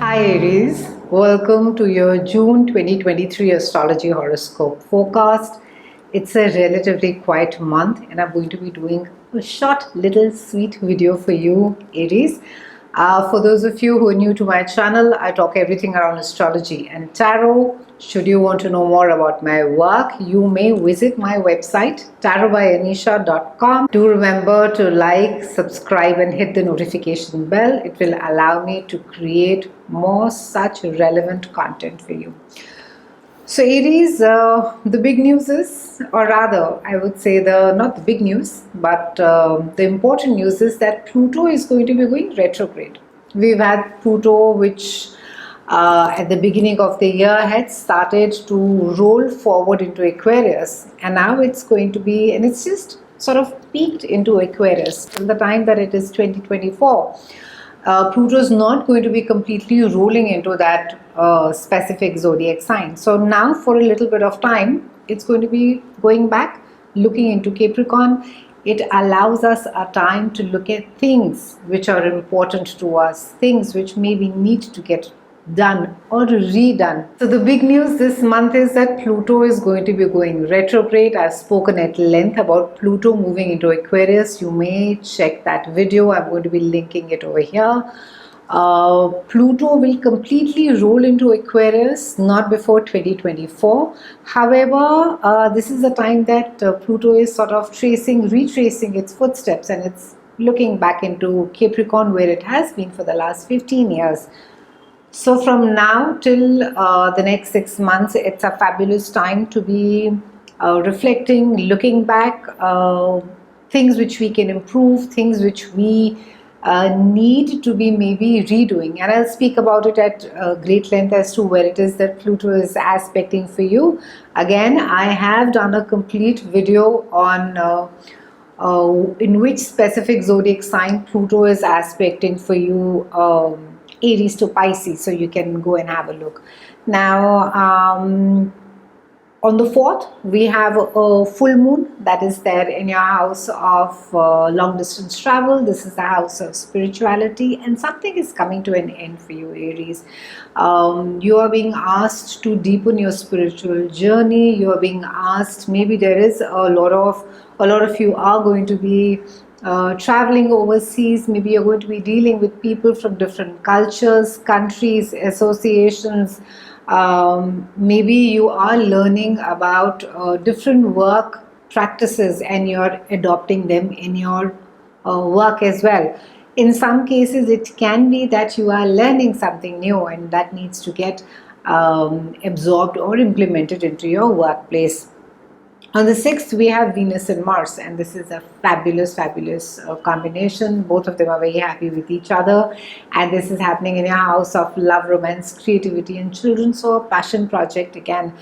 Hi Aries, welcome to your June 2023 Astrology Horoscope forecast. It's a relatively quiet month and I'm going to be doing a short little sweet video for you Aries. For those of you who are new to my channel, I talk everything around astrology and tarot. Should you want to know more about my work, you may visit my website tarotbyanisha.com. Do remember to like, subscribe and hit the notification bell. It will allow me to create more such relevant content for you. So Aries, the big news is, or rather I would say not the big news, but the important news is that Pluto is going to be going retrograde. We've had Pluto which at the beginning of the year had started to roll forward into Aquarius, and now it's going to be, and it's just sort of peaked into Aquarius from the time that it is 2024. Pluto is not going to be completely rolling into that specific zodiac sign. So now for a little bit of time, it's going to be going back, looking into Capricorn. It allows us a time to look at things which are important to us, things which maybe need to get done or redone. So the big news this month is that Pluto is going to be going retrograde. I've spoken at length about Pluto moving into Aquarius. You may check that video. I'm going to be linking it over here. Pluto will completely roll into Aquarius not before 2024. However, this is the time that Pluto is sort of retracing its footsteps, and it's looking back into Capricorn where it has been for the last 15 years. So from now till the next 6 months, it's a fabulous time to be reflecting, looking back, things which we can improve, things which we need to be maybe redoing. And I'll speak about it at great length as to where it is that Pluto is aspecting for you. Again, I have done a complete video on in which specific zodiac sign Pluto is aspecting for you, Aries to Pisces, so you can go and have a look. Now on the 4th we have a full moon that is there in your house of long distance travel. This is the house of spirituality, and something is coming to an end for you Aries. You are being asked to deepen your spiritual journey. You are being asked, maybe there is a lot of you are going to be traveling overseas. Maybe you're going to be dealing with people from different cultures, countries, associations. Maybe you are learning about different work practices and you're adopting them in your work as well. In some cases, it can be that you are learning something new and that needs to get absorbed or implemented into your workplace. On the 6th, we have Venus and Mars, and this is a fabulous combination. Both of them are very happy with each other, and this is happening in your house of love, romance, creativity, and children. So a passion project again.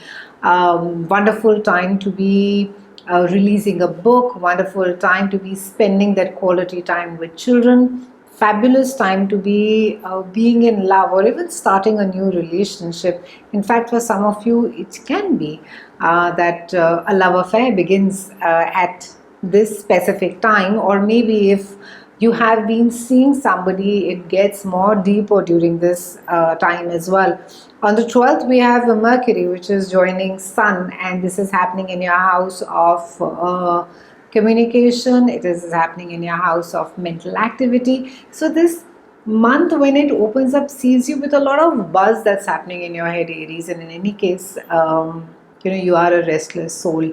Wonderful time to be releasing a book, wonderful time to be spending that quality time with children. Fabulous time to be being in love or even starting a new relationship. In fact, for some of you, it can be that a love affair begins at this specific time, or maybe if you have been seeing somebody, it gets more deeper during this time as well. On the 12th, we have Mercury, which is joining Sun, and this is happening in your house of communication. It is happening in your house of mental activity. So this month, when it opens up, sees you with a lot of buzz that's happening in your head Aries, and in any case you are a restless soul,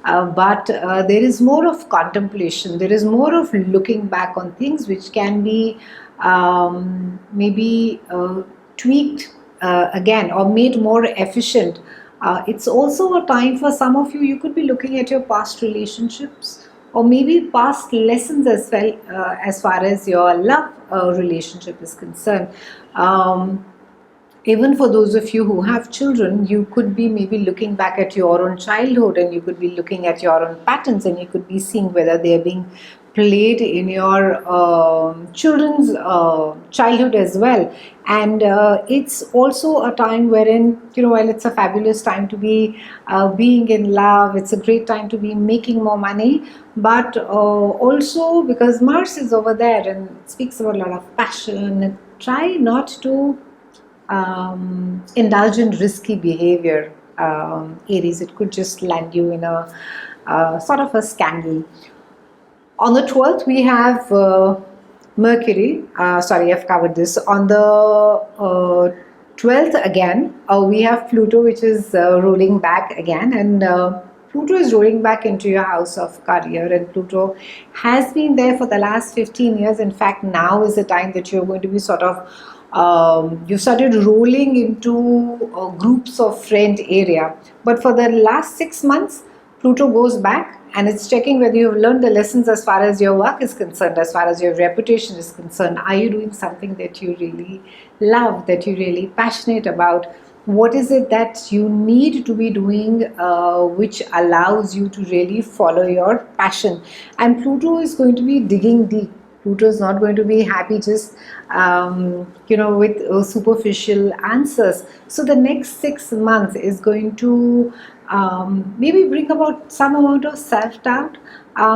but there is more of contemplation. There is more of looking back on things which can be maybe tweaked again or made more efficient. It's also a time for some of you, you could be looking at your past relationships or maybe past lessons as well, as far as your love relationship is concerned. Even for those of you who have children, you could be maybe looking back at your own childhood, and you could be looking at your own patterns, and you could be seeing whether they are being played in your children's childhood as well. And it's also a time wherein, while it's a fabulous time to be being in love, it's a great time to be making more money, but also because Mars is over there and speaks about a lot of passion, try not to indulge in risky behavior, Aries. It could just land you in a sort of a scandal. On the 12th, we have Mercury. Sorry, I've covered this. On the 12th, again, we have Pluto, which is rolling back again. And Pluto is rolling back into your house of career. And Pluto has been there for the last 15 years. In fact, now is the time that you're going to be sort of you started rolling into groups of friend area. But for the last 6 months, Pluto goes back and it's checking whether you've learned the lessons as far as your work is concerned, as far as your reputation is concerned. Are you doing something that you really love, that you're really passionate about? What is it that you need to be doing which allows you to really follow your passion? And Pluto is going to be digging deep. Pluto is not going to be happy just with superficial answers. So the next 6 months is going to maybe bring about some amount of self-doubt,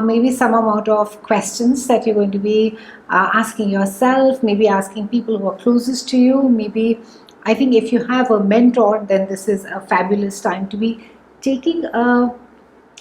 maybe some amount of questions that you're going to be asking yourself, maybe asking people who are closest to you. Maybe, I think if you have a mentor, then this is a fabulous time to be taking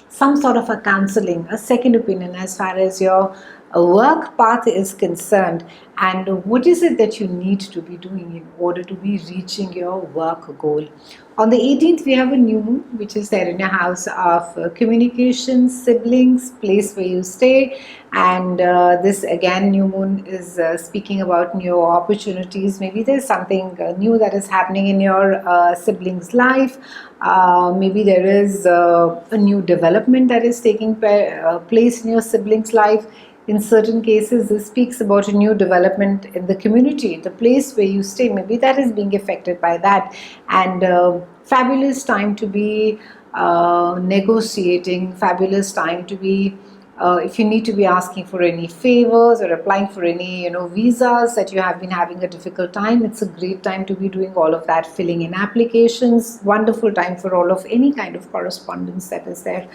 some sort of a counseling, a second opinion as far as your work path is concerned, and what is it that you need to be doing in order to be reaching your work goal. On the 18th, we have a new moon, which is there in your house of communication, siblings, place where you stay. And this again, new moon is speaking about new opportunities. Maybe there's something new that is happening in your siblings' life. Maybe there is a new development that is taking place in your siblings' life. In certain cases, this speaks about a new development in the community, the place where you stay. Maybe that is being affected by that. And fabulous time to be negotiating, fabulous time to be, if you need to be asking for any favors or applying for any, visas that you have been having a difficult time, it's a great time to be doing all of that, filling in applications. Wonderful time for all of any kind of correspondence that is there.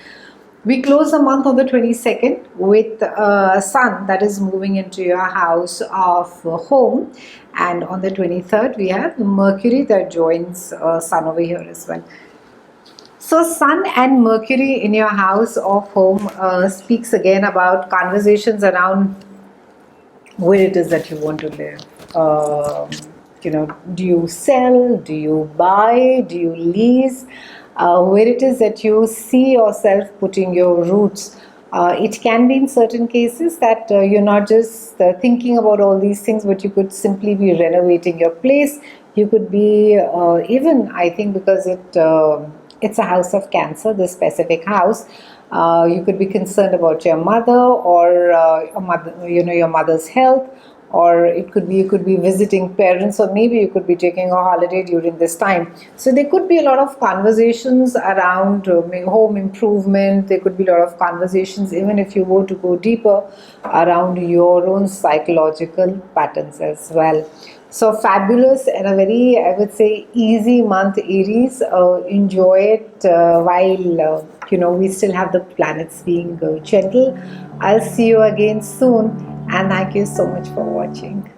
We close the month on the 22nd with Sun that is moving into your house of home, and on the 23rd we have Mercury that joins Sun over here as well. So Sun and Mercury in your house of home speaks again about conversations around where it is that you want to live. Do you sell? Do you buy? Do you lease? Where it is that you see yourself putting your roots. It can be in certain cases that you're not just thinking about all these things, but you could simply be renovating your place. You could be even, I think, because it's a house of Cancer, this specific house. You could be concerned about your mother or your mother's health, or it could be you could be visiting parents, or maybe you could be taking a holiday during this time. So there could be a lot of conversations around home improvement. There could be a lot of conversations, even if you were to go deeper, around your own psychological patterns as well. So fabulous and a very, I would say, easy month, Aries. Enjoy it while we still have the planets being gentle. I'll see you again soon, and thank you so much for watching.